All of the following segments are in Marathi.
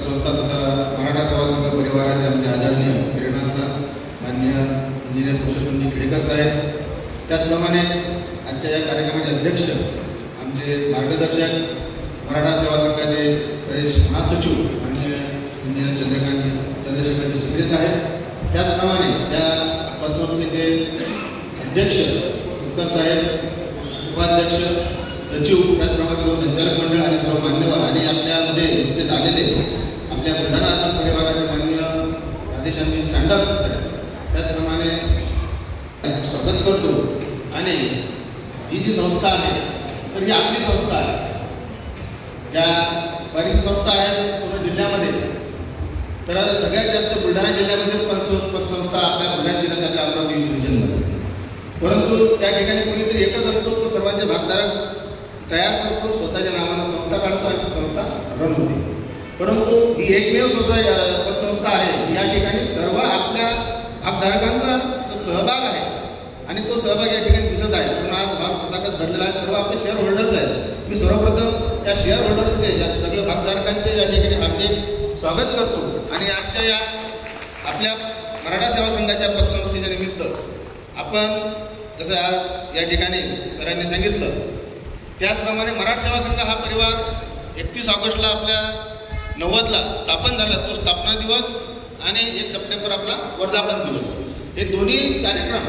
संस्था तथा मराठा सेवा संघ परिवाराचे आमचे आदरणीय प्रेरणास्थान माननीय इंजिनियर पुरुषोत्तमजी खेडेकर साहेब, त्याचप्रमाणे आजच्या या कार्यक्रमाचे अध्यक्ष आमचे मार्गदर्शक मराठा सेवा संघाचे प्रदेश महासचिव माननीय इंजिनियर चंद्रशेखरजी सिंगरे साहेब, त्याचप्रमाणे त्या पतसंस्थेचे अध्यक्ष तुपकर साहेब, उपाध्यक्ष, सचिव, त्याचप्रमाणे सर्व संचालक मंडळ आणि सर्व मान्यवर आणि आपल्यामध्ये नुकतेच आलेले आपल्या बुलढाणा अर्बन परिवाराचे माननीय राधेश्यामजी चांडक साहेब, त्याचप्रमाणे स्वागत करतो. आणि ही जी संस्था आहे तर ही आपली संस्था आहे. या बरीच संस्था आहेत पूर्ण जिल्ह्यामध्ये, तर सगळ्यात जास्त बुलढाणा जिल्ह्यामध्ये पतसंस्था आपल्या बुलढाणा जिल्ह्यात आपल्या अमरावती रिजनमध्ये, परंतु त्या ठिकाणी कोणीतरी एकच असतो, तो सर्वांचे भागधारक तयार करतो, स्वतःच्या नावानं संस्था काढतो आणि संस्था रन होते. परंतु ही एकमेव पतसंस्था आहे या ठिकाणी सर्व आपल्या भागधारकांचा सहभाग आहे आणि तो सहभाग या ठिकाणी दिसत आहे. पुन्हा आज भाग पुस्तकात भरलेला आहे. सर्व आपले शेअर होल्डर्स आहेत. मी सर्वप्रथम या शेअर होल्डरचे या सगळ्या भागधारकांचे या ठिकाणी हार्दिक स्वागत करतो. आणि आजच्या या आपल्या मराठा सेवा संघाच्या पतसंस्थेच्या निमित्त आपण जसं आज या ठिकाणी सरांनी सांगितलं त्याचप्रमाणे मराठा सेवा संघ हा परिवार 31 ऑगस्टला आपल्या 90ला स्थापन झाला. तो स्थापना दिवस आणि 1 सप्टेंबर आपला वर्धापन दिवस, हे दोन्ही कार्यक्रम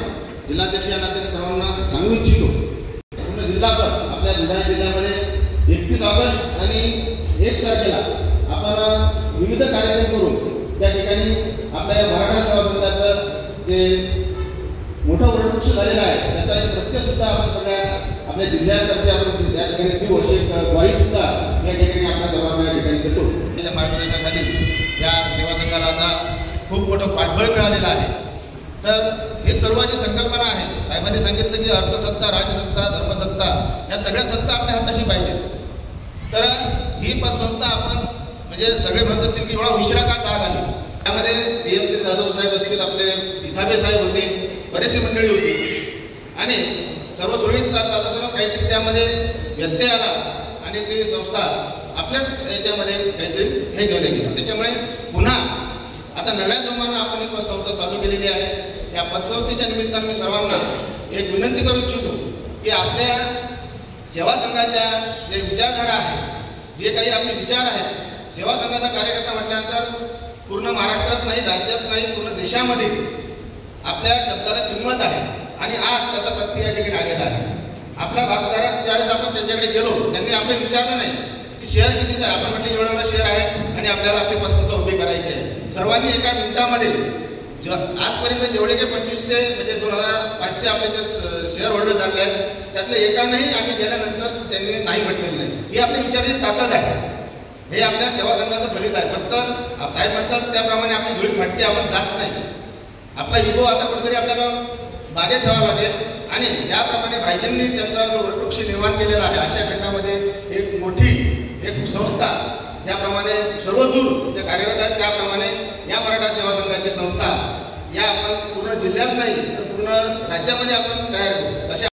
जिल्हाध्यक्ष या नात्याने सर्वांना सांगू इच्छितो. पूर्ण जिल्हाभर आपल्या बुलढाणा जिल्ह्यामध्ये 31 ऑगस्ट आणि 1 तारखेला आपण विविध कार्यक्रम करून त्या ठिकाणी आपल्या मराठा सेवा संघाचं जे मोठं वरवृक्ष झालेला आहे त्याचा एक प्रत्ययसुद्धा आपण सगळ्या आपल्या जिल्ह्यातर्फे आपण या ठिकाणी ती वर्षिक ग्वाहीसुद्धा या ठिकाणी आपल्या सर्वांना या ठिकाणी देतो. त्याच्या मार्गदर्शनाखाली या सेवा संघाला आता खूप मोठं पाठबळ मिळालेलं आहे. तर हे सर्व जी संकल्पना आहे, साहेबांनी सांगितलं की अर्थसत्ता, राजसत्ता, धर्मसत्ता या सगळ्या सत्ता आपल्या हाताशी पाहिजे. तर ही पतसंस्था आपण म्हणजे सगळे म्हणत असतील की एवढा उशिरा का चाल आली. त्यामध्ये PM जाधव साहेब असतील, आपले इथाबे साहेब होते, बरेचशी मंडळी होती आणि सर्व सुरळीत चालत असताना काहीतरी त्यामध्ये व्यत्यय आला आणि ती संस्था आपल्याच याच्यामध्ये काहीतरी हे घेऊन गेली. त्याच्यामुळे पुन्हा आता नव्या जोमानं आपण ही पतसंस्था चालू केलेली आहे. या पतसंस्थेच्या निमित्तानं मी सर्वांना एक विनंती करू इच्छितो की आपल्या सेवा संघाच्या जे विचारधारा आहे, जे काही आपले विचार आहेत, सेवा संघाचा कार्यकर्ता म्हटल्यानंतर पूर्ण महाराष्ट्रात नाही, राज्यात नाही, पूर्ण देशामध्ये आपल्या शब्दाला किंमत आहे आणि आज त्याचा प्रत्यय या ठिकाणी आलेला आहे. आपला भागधारक ज्यावेळेस आपण त्यांच्याकडे गेलो त्यांनी आपले विचारलं नाही की शेअर कितीचा आहे. आपण म्हटलं एवढा शेअर आहे आणि आपल्याला आपली पतसंस्था उभी करायची आहे. सर्वांनी एका मिनिटामध्ये आजपर्यंत जेवढे काही 2500 म्हणजे 2500 आपले जे शेअर होल्डर झाले आहेत त्यातले एकानेही आम्ही गेल्यानंतर त्यांनी नाही म्हटलेलं नाही. ही आपली विचाराची ताकद आहे. हे आपल्या सेवा संघाचं फलित आहे. फक्त साहेब म्हणतात त्याप्रमाणे आपली धुळी फाटते, आपण जात नाही. आपला इगो आता कुठेतरी आपल्याला मागे ठेवावा लागेल आणि त्याप्रमाणे भाईजींनी त्यांचा जो वृक्ष निर्माण केलेला आहे अशा खंडामध्ये एक मोठी एक संस्था ज्याप्रमाणे सर्वदूर त्या कार्यरत आहेत त्याप्रमाणे या मराठा सेवा संघाची संस्था या आपण पूर्ण जिल्ह्यात नाही तर पूर्ण राज्यामध्ये आपण तयार करू.